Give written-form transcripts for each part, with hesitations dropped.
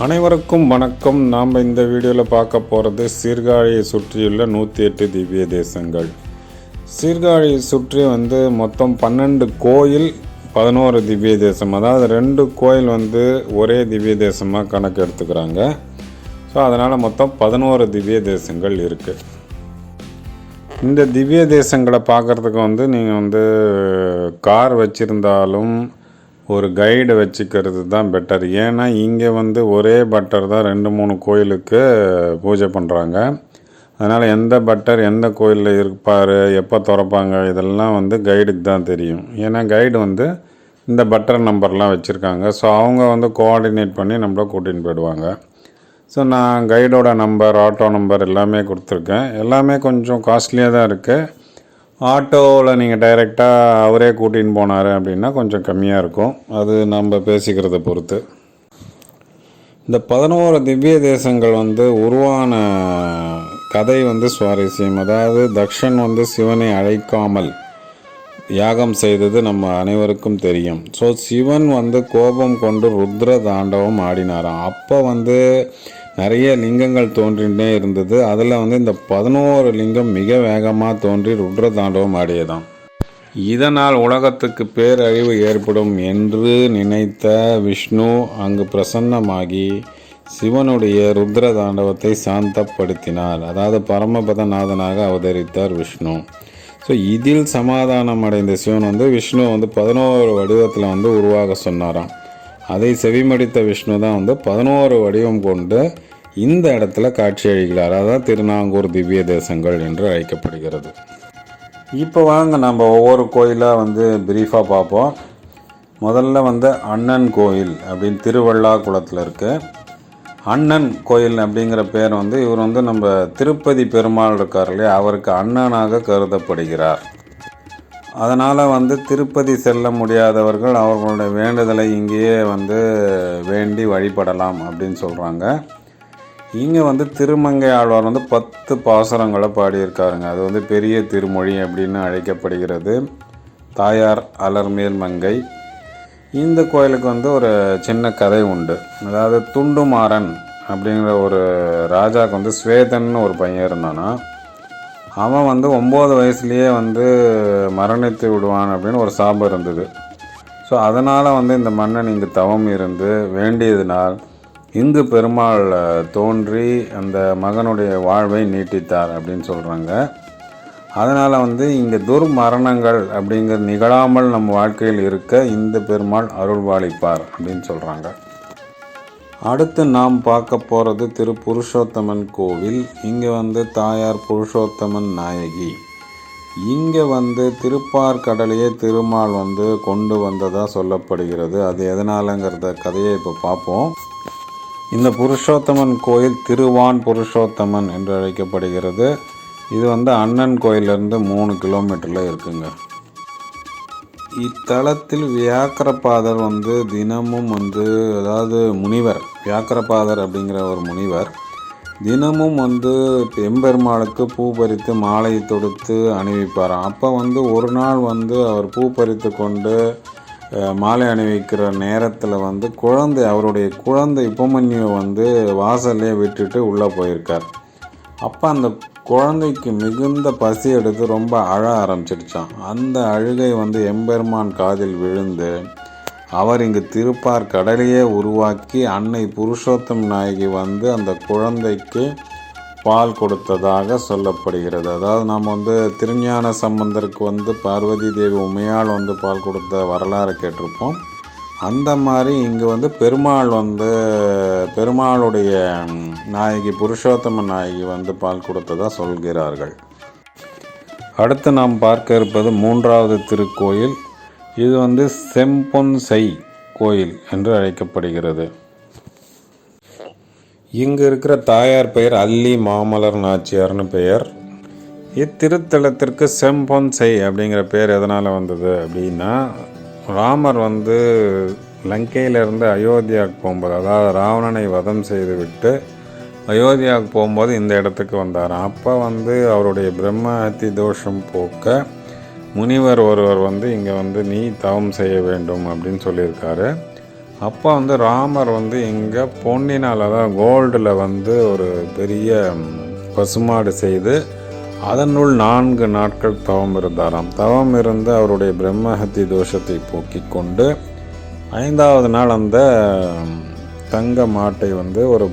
அனைவருக்கும் வணக்கம். நாம் இந்த வீடியோவில் பார்க்க போகிறது சீர்காழியை சுற்றியுள்ள 108 திவ்ய தேசங்கள். சீர்காழியை சுற்றி மொத்தம் 12 கோயில், 11 திவ்ய தேசம். அதாவது 2 கோயில் ஒரே திவ்ய தேசமாக கணக்கு எடுத்துக்கிறாங்க. ஸோ அதனால் மொத்தம் 11 திவ்ய தேசங்கள் இருக்குது. இந்த திவ்ய தேசங்களை பார்க்குறதுக்கு நீங்கள் கார் வச்சுருந்தாலும் ஒரு கைடு வச்சுக்கிறது தான் பெட்டர். ஏன்னா இங்கே ஒரே பட்டர் தான் 2-3 கோயிலுக்கு பூஜை பண்ணுறாங்க. அதனால் எந்த பட்டர் எந்த கோயிலில் இருப்பார், எப்போ திறப்பாங்க, இதெல்லாம் கைடுக்கு தான் தெரியும். ஏன்னா கைடு இந்த பட்டர் நம்பர்லாம் வச்சுருக்காங்க. ஸோ அவங்க கோஆர்டினேட் பண்ணி நம்மளை கூட்டின்னு போயிடுவாங்க. ஸோ நான் கைடோட நம்பர், ஆட்டோ நம்பர் எல்லாமே கொடுத்துருக்கேன். எல்லாமே கொஞ்சம் காஸ்ட்லியாக தான் இருக்குது. ஆட்டோவில் நீங்கள் டைரெக்டாக அவரே கூட்டின்னு போனார் அப்படின்னா கொஞ்சம் கம்மியாக இருக்கும். அது நம்ம பேசிக்கிறத பொறுத்து. இந்த 11 திவ்ய தேசங்கள் உருவான கதை சுவாரஸ்யம். அதாவது தக்ஷன் சிவனை அழைக்காமல் யாகம் செய்தது நம்ம அனைவருக்கும் தெரியும். ஸோ சிவன் கோபம் கொண்டு ருத்ர தாண்டவம் ஆடினாராம். அப்போ நிறைய லிங்கங்கள் தோன்றிகிட்டே இருந்தது. அதில் இந்த 11 லிங்கம் மிக வேகமாக தோன்றி ருத்ர தாண்டவம் ஆடியதாம். இதனால் உலகத்துக்கு பேரழிவு ஏற்படும் என்று நினைத்த விஷ்ணு அங்கு பிரசன்னமாகி சிவனுடைய ருத்ர தாண்டவத்தை சாந்தப்படுத்தினார். அதாவது பரமபதநாதனாக அவதரித்தார் விஷ்ணு. ஸோ இதில் சமாதானம் அடைந்த சிவன் விஷ்ணு 11 வடிவத்தில் உருவாக சொன்னாராம். அதை செவிமடித்த விஷ்ணு தான் 11 வடிவம் கொண்டு இந்த இடத்துல காட்சி அளிக்கிறார். அதான் திருநாங்கூர் திவ்ய தேசங்கள் என்று அழைக்கப்படுகிறது. இப்போ வாங்க நம்ம ஒவ்வொரு கோயிலாக பிரீஃபாக பார்ப்போம். முதல்ல அண்ணன் கோயில் அப்படின்னு திருவள்ளாக்குளத்தில் இருக்குது. அண்ணன் கோயில் அப்படிங்கிற பேர் இவர் நம்ம திருப்பதி பெருமாள் இருக்கார் இல்லையா, அவருக்கு அண்ணனாக கருதப்படுகிறார். அதனால் திருப்பதி செல்ல முடியாதவர்கள் அவர்களுடைய வேண்டுதலை இங்கேயே வேண்டி வழிபடலாம் அப்படின்னு சொல்கிறாங்க. இங்கே திருமங்கை ஆழ்வார் 10 பாசுரங்களை பாடியிருக்காருங்க. அது பெரிய திருமொழி அப்படின்னு அழைக்கப்படுகிறது. தாயார் அலர்மேல் மங்கை. இந்த கோயிலுக்கு ஒரு சின்ன கதை உண்டு. அதாவது துண்டுமாறன் அப்படிங்கிற ஒரு ராஜாவுக்கு ஸ்வேதன்னு ஒரு பையன் இருந்தானா. அவன் 9 வயசுலேயே மரணித்து விடுவான் அப்படின்னு ஒரு சாபம் இருந்தது. ஸோ அதனால் இந்த மன்னன் இங்கு தவம் இருந்து வேண்டியதினால் இங்கு பெருமாள் தோன்றி அந்த மகனுடைய வாழ்வை நீட்டித்தார் அப்படின்னு சொல்கிறாங்க. அதனால் இங்கே துர்மரணங்கள் அப்படிங்கிறது நிகழாமல் நம்ம வாழ்க்கையில் இருக்க இந்த பெருமாள் அருள்வாளிப்பார் அப்படின்னு சொல்கிறாங்க. அடுத்து நாம் பார்க்க போகிறது திரு புருஷோத்தமன் கோவில். இங்கே தாயார் புருஷோத்தமன் நாயகி. இங்கே திருப்பார்கடலையே திருமால் கொண்டு வந்ததாக சொல்லப்படுகிறது. அது எதனாலங்கிறத கதையை இப்போ பார்ப்போம். இந்த புருஷோத்தமன் கோயில் திருவான் புருஷோத்தமன் என்று அழைக்கப்படுகிறது. இது அண்ணன் கோயிலிருந்து 3 கிலோமீட்டரில் இருக்குங்க. இத்தலத்தில் வியாக்கரபாதர் தினமும் அதாவது முனிவர் வியாக்கரபாதர் அப்படிங்கிற ஒரு முனிவர் தினமும் எம்பெருமாளுக்கு பூ பறித்து மாலை தொடுத்து அணிவிப்பாராம். அப்போ ஒரு நாள் அவர் பூ பறித்து கொண்டு மாலை அணிவிக்கிற நேரத்தில் குழந்தை, அவருடைய குழந்தை உபமன்யுவை வாசல்லே விட்டுட்டு உள்ளே போயிருக்கார். அப்போ அந்த குழந்தைக்கு மிகுந்த பசி எடுத்து ரொம்ப அழ ஆரம்பிச்சிடுச்சான். அந்த அழுகை எம்பெருமான் காதில் விழுந்து அவர் இங்கு திருப்பார் கடலையே உருவாக்கி அன்னை புருஷோத்தம் நாயகி அந்த குழந்தைக்கு பால் கொடுத்ததாக சொல்லப்படுகிறது. அதாவது நாம் திருஞான சம்பந்தருக்கு பார்வதி தேவி உமையால் பால் கொடுத்த வரலாறு கேட்டிருப்போம். அந்த மாதிரி இங்கு பெருமாள் பெருமாளுடைய நாயகி புருஷோத்தம நாயகி பால் கொடுத்ததாக சொல்கிறார்கள். அடுத்து நாம் பார்க்க இருப்பது 3வது திருக்கோயில். இது செம்பொன்சை கோயில் என்று அழைக்கப்படுகிறது. இங்கு இருக்கிற தாயார் பெயர் அல்லி மாமலர் நாச்சியார்னு பெயர். இத்திருத்தலத்திற்கு செம்பொன்சை அப்படிங்கிற பேர் எதனால் வந்தது அப்படின்னா, ராமர் லங்கையிலிருந்து அயோத்தியாவுக்கு போகும்போது, அதாவது ராவணனை வதம் செய்துவிட்டு அயோத்தியாவுக்கு போகும்போது இந்த இடத்துக்கு வந்தாராம். அப்போ அவருடைய பிரம்ம ஹத்தி தோஷம் போக்க முனிவர் ஒருவர் இங்கே நீ தவம் செய்ய வேண்டும் அப்படின்னு சொல்லியிருக்காரு. அப்போ வந்து ராமர் வந்து இங்கே பொன்னினால், அதாவது கோல்டில் வந்து ஒரு பெரிய பசுமாடு செய்து அதனுள் 4 நாட்கள் தவம் இருந்தாராம். தவம் இருந்து அவருடைய பிரம்மஹத்தி தோஷத்தை போக்கிக் கொண்டு 5ஆவது நாள் அந்த தங்க மாட்டை வந்து ஒரு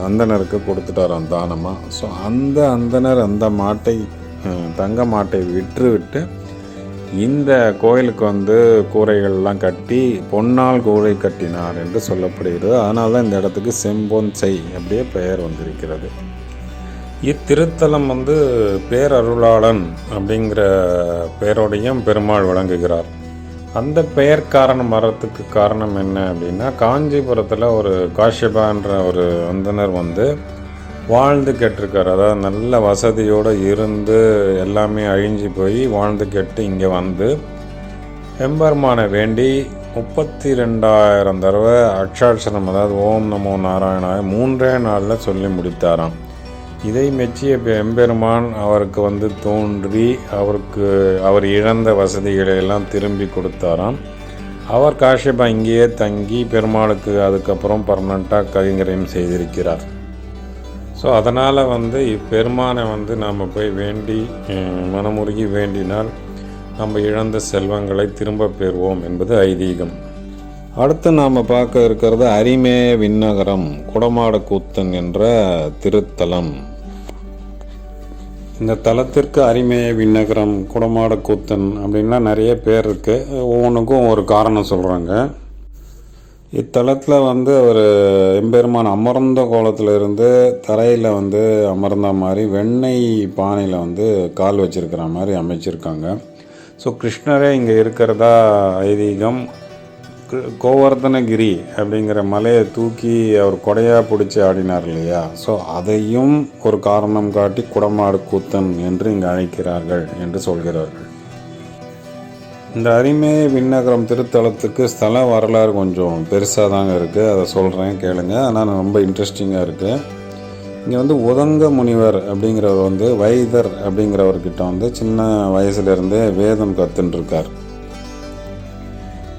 அந்தனருக்கு கொடுத்துட்டாராம் தானமாக. ஸோ அந்த அந்தனர் அந்த மாட்டை, தங்க மாட்டை விட்டு இந்த கோயிலுக்கு வந்து கூரைகள்லாம் கட்டி பொன்னால் கூரை கட்டினார் என்று சொல்லப்படுகிறது. அதனால தான் இந்த இடத்துக்கு செம்பொன் செய் அப்படியே பெயர் வந்திருக்கிறது. இத்திருத்தலம் வந்து பேரருளாளன் அப்படிங்கிற பெயரோடையும் பெருமாள் விளங்குகிறார். அந்த பெயர் காரணம் வரத்துக்கு காரணம் என்ன அப்படின்னா, காஞ்சிபுரத்தில் ஒரு காஷ்யபான்ற ஒரு அந்தனர் வந்து வாழ்ந்து கேட்டிருக்கார். அதாவது நல்ல வசதியோடு இருந்து எல்லாமே அழிஞ்சு போய் வாழ்ந்து கேட்டு இங்கே வந்து எம்பெருமானை வேண்டி 32,000 தடவை அக்ஷாட்சரம், அதாவது ஓம் நமோ நாராயணாய 3 நாளில் சொல்லி முடித்தாராம். இதை மெச்சிய எம்பெருமான் அவருக்கு வந்து தோன்றி அவர் இழந்த வசதிகளை எல்லாம் திரும்பி கொடுத்தாராம். அவர் காஷ்யபா இங்கேயே தங்கி பெருமாளுக்கு அதுக்கப்புறம் பர்மனண்ட்டாக கைங்கரியம் செய்திருக்கிறார். ஸோ அதனால் வந்து இப்பெருமானை வந்து நாம் போய் வேண்டி மனமுருகி வேண்டினால் நம்ம இழந்த செல்வங்களை திரும்ப பெறுவோம் என்பது ஐதீகம். அடுத்து நாம் பார்க்க இருக்கிறது அரிமே விண்ணகரம் குடமாட கூத்தன் என்ற திருத்தலம். இந்த தலத்திற்கு அரிமேய விண்ணகரம் குடமாட கூத்தன் அப்படின்னா நிறைய பேர் இருக்குது. ஒவ்வொன்றுக்கும் ஒரு காரணம் சொல்கிறாங்க. இத்தலத்தில் வந்து ஒரு எம்பெருமான் அமர்ந்த கோலத்தில் இருந்து தரையில் வந்து அமர்ந்த மாதிரி வெண்ணெய் பானையில் வந்து கால் வச்சிருக்கிற மாதிரி அமைச்சிருக்காங்க. ஸோ கிருஷ்ணரே இங்கே இருக்கிறதா ஐதீகம். கோவர்தனகிரி அப்படிங்கிற மலையை தூக்கி அவர் கொடையாக பிடிச்சி ஆடினார் இல்லையா, ஸோ அதையும் ஒரு காரணம் காட்டி குடமாடு கூத்தன் என்று இங்கே அழைக்கிறார்கள் என்று சொல்கிறார்கள். இந்த அரிமேய விண்ணகரம் திருத்தலத்துக்கு ஸ்தல வரலாறு கொஞ்சம் பெருசாக தாங்க இருக்குது. அதை சொல்கிறேன் கேளுங்க. ஆனால் ரொம்ப இன்ட்ரெஸ்டிங்காக இருக்குது. இங்கே வந்து உதங்க முனிவர் அப்படிங்கிறவர் வந்து வைதர் அப்படிங்கிறவர்கிட்ட வந்து சின்ன வயசுலேருந்தே வேதம் கற்றுன்ட்ருக்கார்.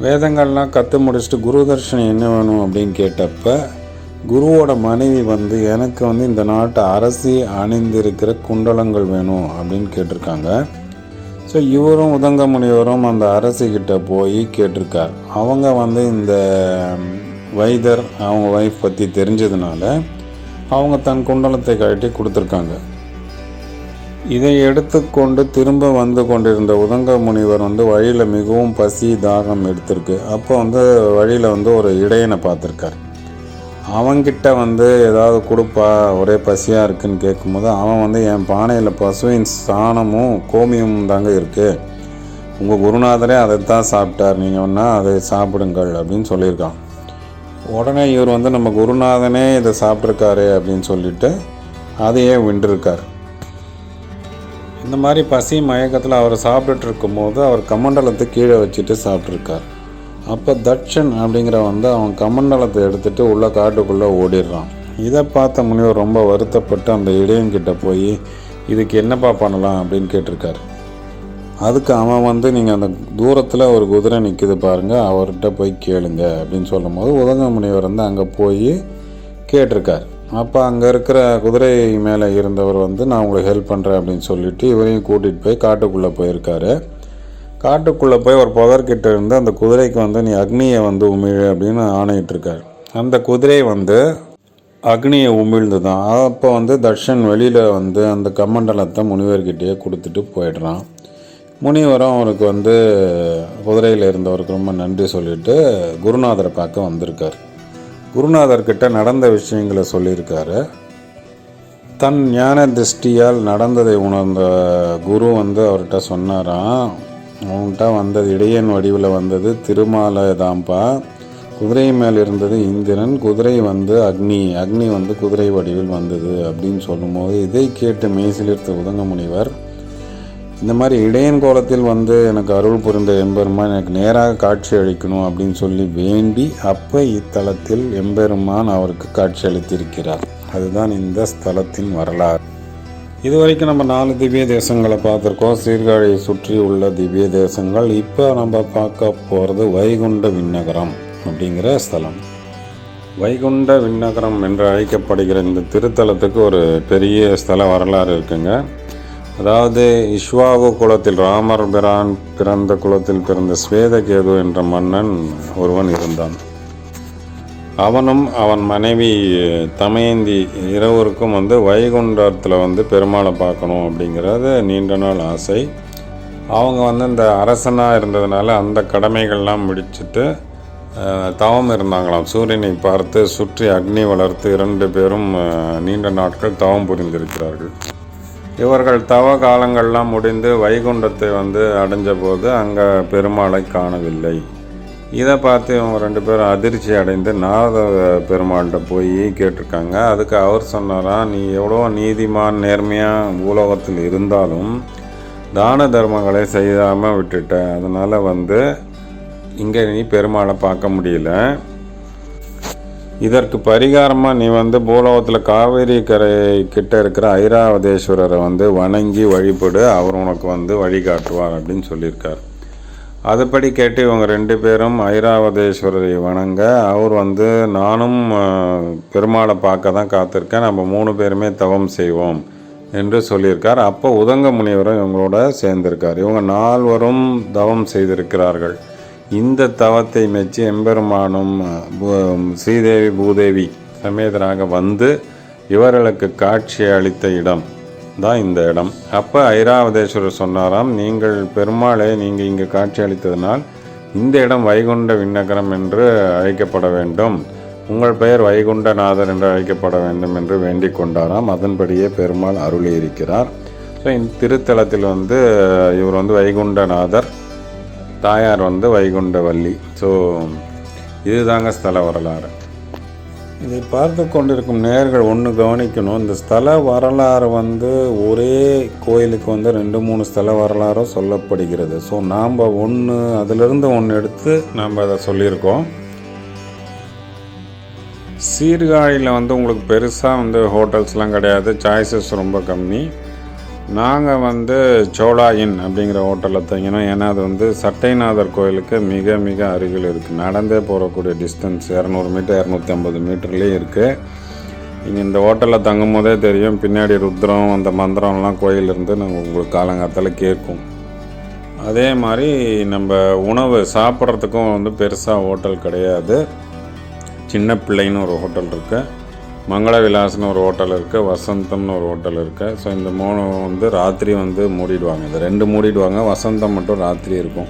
வேதங்கள்லாம் கற்று முடிச்சுட்டு குரு தர்ஷனம் என்ன வேணும் அப்படின்னு கேட்டப்ப குருவோட மனைவி வந்து எனக்கு வந்து இந்த நாட்டு அரசி அணிந்திருக்கிற குண்டலங்கள் வேணும் அப்படின்னு கேட்டிருக்காங்க. ஸோ இவரும் உதங்க முனிவரும் அந்த அரசிக்கிட்ட போய் கேட்டிருக்கார். அவங்க வந்து இந்த வைதர் அவங்க ஒய்ஃப் பற்றி தெரிஞ்சதுனால அவங்க தன் குண்டலத்தை கழட்டி கொடுத்துருக்காங்க. இதை எடுத்துக்கொண்டு திரும்ப வந்து கொண்டிருந்த உதங்க முனிவர் வந்து வழியில் மிகவும் பசி தாகம் எடுத்திருக்கு. அப்போ வந்து வழியில் வந்து ஒரு இடையனை பார்த்துருக்கார். அவங்கிட்ட வந்து ஏதாவது கொடுப்பா, ஒரே பசியாக இருக்குன்னு கேட்கும்போது அவன் வந்து என் பானையில் பசுவின் சாணமும் கோமியமும் தாங்க இருக்குது, உங்கள் குருநாதரே அதை தான் சாப்பிட்டார், நீங்கள் வேணா அதை சாப்பிடுங்கள் அப்படின்னு சொல்லியிருக்கான். உடனே இவர் வந்து நம்ம குருநாதனே இதை சாப்பிட்ருக்காரு அப்படின்னு சொல்லிட்டு அதையே வென்றிருக்கார். இந்த மாதிரி பசி மயக்கத்தில் அவர் சாப்பிட்டுட்டு இருக்கும்போது அவர் கமண்டலத்தை கீழே வச்சுட்டு சாப்பிட்ருக்கார். அப்போ தட்சன் அப்படிங்கிற வந்து அவன் கமண்டலத்தை எடுத்துகிட்டு உள்ள காட்டுக்குள்ளே ஓடிடுறான். இதை பார்த்த முனிவர் ரொம்ப வருத்தப்பட்டு அந்த இடையன்கிட்ட போய் இதுக்கு என்னப்பா பண்ணலாம் அப்படின்னு கேட்டிருக்காரு. அதுக்கு அவன் வந்து நீங்கள் அந்த தூரத்தில் ஒரு குதிரை நிற்கிது பாருங்கள், அவர்கிட்ட போய் கேளுங்க அப்படின்னு சொல்லும் போது உதங்க முனிவர் வந்து அங்கே போய் கேட்டிருக்கார். அப்போ அங்கே இருக்கிற குதிரை மேலே இருந்தவர் வந்து நான் உங்களுக்கு ஹெல்ப் பண்ணுறேன் அப்படின்னு சொல்லிவிட்டு இவரையும் கூட்டிகிட்டு போய் காட்டுக்குள்ளே போயிருக்காரு. காட்டுக்குள்ளே போய் ஒரு புதர்கிட்ட இருந்து அந்த குதிரைக்கு வந்து நீ அக்னியை வந்து உமிழ் அப்படின்னு ஆணையிட்டிருக்கார். அந்த குதிரை வந்து அக்னியை உமிழ்ந்து தான். அப்போ வந்து தட்சன் வெளியில் வந்து அந்த கமண்டலத்தை முனிவர்கிட்டயே கொடுத்துட்டு போயிடுறான். முனிவரும் அவருக்கு வந்து குதிரையில் இருந்தவருக்கு ரொம்ப நன்றி சொல்லிவிட்டு குருநாதரை பார்க்க வந்திருக்கார். குருநாதர்கிட்ட நடந்த விஷயங்களை சொல்லியிருக்காரு. தன் ஞான திருஷ்டியால் நடந்ததை உணர்ந்த குரு வந்து அவர்கிட்ட சொன்னாராம், அவன்கிட்ட வந்தது இடையன் வடிவில் வந்தது திருமாலை தான்ப்பா, குதிரை மேல் இருந்தது இந்திரன், குதிரை வந்து அக்னி வந்து குதிரை வடிவில் வந்தது அப்படின்னு சொல்லும்போது இதை கேட்டு மெய்சிலிர்த்த உதங்க முனிவர் இந்த மாதிரி இடையன் கோலத்தில் வந்து எனக்கு அருள் புரிந்த எம்பெருமான் எனக்கு நேராக காட்சி அளிக்கணும் அப்படின்னு சொல்லி வேண்டி அப்போ இத்தலத்தில் எம்பெருமான் அவருக்கு காட்சி அளித்திருக்கிறார். அதுதான் இந்த ஸ்தலத்தின் வரலாறு. இதுவரைக்கும் நம்ம 4 திவ்ய தேசங்களை பார்த்துருக்கோம், சீர்காழியை சுற்றி உள்ள திவ்ய தேசங்கள். இப்போ நம்ம பார்க்க போகிறது வைகுண்ட விண்ணகரம் அப்படிங்கிற ஸ்தலம். வைகுண்ட விண்ணகரம் என்று அழைக்கப்படுகிற இந்த திருத்தலத்துக்கு ஒரு பெரிய ஸ்தல வரலாறு இருக்குங்க. அதாவது இஷ்வாகு குலத்தில் ராமர் பிரான் பிறந்த குலத்தில் பிறந்த ஸ்வேதகேது என்ற மன்னன் ஒருவன் இருந்தான். அவனும் அவன் மனைவி தமயந்தி இருவருக்கும் வைகுண்டத்தில் பெருமாளை பார்க்கணும் அப்படிங்கிறது நீண்ட நாள் ஆசை. அவங்க இந்த அரசனாக இருந்ததுனால அந்த கடமைகள்லாம் முடிச்சுட்டு தவம் இருந்தாங்களாம். சூரியனை பார்த்து சுற்றி அக்னி வளர்த்து 2 பேரும் நீண்ட நாட்கள் தவம் புரிந்திருக்கிறார்கள். இவர்கள் தவ காலங்கள்லாம் முடிந்து வைகுண்டத்தை அடைஞ்ச போது அங்கே பெருமாளை காணவில்லை. இதை பார்த்து இவங்க 2 பேரும் அதிர்ச்சி அடைந்து நாரத பெருமாள்கிட்ட போய் கேட்டிருக்காங்க. அதுக்கு அவர் சொன்னாராம், நீ எவ்வளோ நீதிமான் நேர்மையாக பூலோகத்தில் இருந்தாலும் தான தர்மங்களை செய்யாமல் விட்டுட்ட, அதனால் இங்கே நீ பெருமாளை பார்க்க முடியல. இதற்கு பரிகாரமாக நீ பூலோகத்தில் காவேரி கரை கிட்ட இருக்கிற ஐராவதேஸ்வரரை வணங்கி வழிபடு, அவர் உனக்கு வழிகாட்டுவார் அப்படின்னு சொல்லியிருக்கார். அதுபடி கேட்டு இவங்க 2 பேரும் ஐராவதேஸ்வரரை வணங்க, அவர் நானும் பெருமாளை பார்க்க தான் காத்திருக்கேன், நம்ம 3 பேருமே தவம் செய்வோம் என்று சொல்லியிருக்கார். அப்போ உதங்க முனிவரும் இவங்களோட சேர்ந்திருக்கார். இவங்க 4 தவம் செய்திருக்கிறார்கள். இந்த தவத்தை மெச்சி எம்பெருமானும் ஸ்ரீதேவி பூதேவி சமேதராக இவர்களுக்கு காட்சி அளித்த இடம் தான் இந்த இடம். அப்போ ஐராவதேஸ்வரர் சொன்னாராம், நீங்கள் பெருமாளை நீங்கள் இங்கே காட்சி அளித்ததனால் இந்த இடம் வைகுண்ட விண்ணகரம் என்று அழைக்கப்பட வேண்டும், உங்கள் பெயர் வைகுண்டநாதர் என்று அழைக்கப்பட வேண்டும் என்று வேண்டிக் கொண்டாராம். அதன்படியே பெருமாள் அருளி இருக்கிறார். ஸோ இந்த திருத்தலத்தில் இவர் வைகுண்டநாதர், தாயார் வைகுண்டவல்லி. ஸோ இதுதாங்க ஸ்தல வரலாறு. இதை பார்த்து கொண்டிருக்கும் நேயர்கள் ஒன்று கவனிக்கணும், இந்த ஸ்தல வரலாறு ஒரே கோயிலுக்கு 2-3 ஸ்தல வரலாறும் சொல்லப்படுகிறது. ஸோ நாம் அதிலிருந்து ஒன்று எடுத்து நாம் அதை சொல்லியிருக்கோம். சீர்காழியில் உங்களுக்கு பெருசாக ஹோட்டல்ஸ்லாம் கிடையாது, சாய்ஸஸ் ரொம்ப கம்மி. நாங்கள் சோழா இன் அப்படிங்கிற ஹோட்டலில் தங்கினோம். ஏன்னா அது சட்டைநாதர் கோயிலுக்கு மிக மிக அருகில் இருக்குது. நடந்தே போகக்கூடிய டிஸ்டன்ஸ் 200 மீட்டர் 250 மீட்டர்லேயே இருக்குது. நீங்கள் இந்த ஹோட்டலில் தங்கும் போதே தெரியும், பின்னாடி ருத்ரம் அந்த மந்திரம்லாம் கோயிலிருந்து நாங்கள் உங்களுக்கு காலங்காலத்தில் கேட்கும். அதே மாதிரி நம்ம உணவு சாப்பிட்றதுக்கும் பெருசாக ஹோட்டல் கிடையாது. சின்ன பிள்ளைன்னு ஒரு ஹோட்டல் இருக்குது, மங்கள விலாஸ்னு ஒரு ஹோட்டல் இருக்குது, வசந்தம்னு ஒரு ஹோட்டல் இருக்குது. ஸோ இந்த 3 ராத்திரி மூடிடுவாங்க. இந்த 2 மூடிடுவாங்க, வசந்தம் மட்டும் ராத்திரி இருக்கும்.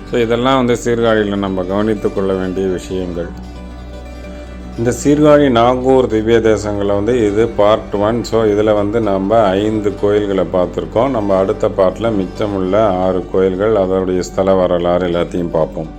ஸோ இதெல்லாம் சீர்காழியில் நம்ம கவனித்து கொள்ள வேண்டிய விஷயங்கள். இந்த சீர்காழி நாகூர் திவ்ய தேசங்களில் இது பார்ட் 1. ஸோ இதில் நம்ம 5 கோயில்களை பார்த்துருக்கோம். நம்ம அடுத்த பார்ட்டில் மிச்சமுள்ள 6 கோயில்கள், அதோடைய ஸ்தல வரலாறு எல்லாத்தையும் பார்ப்போம்.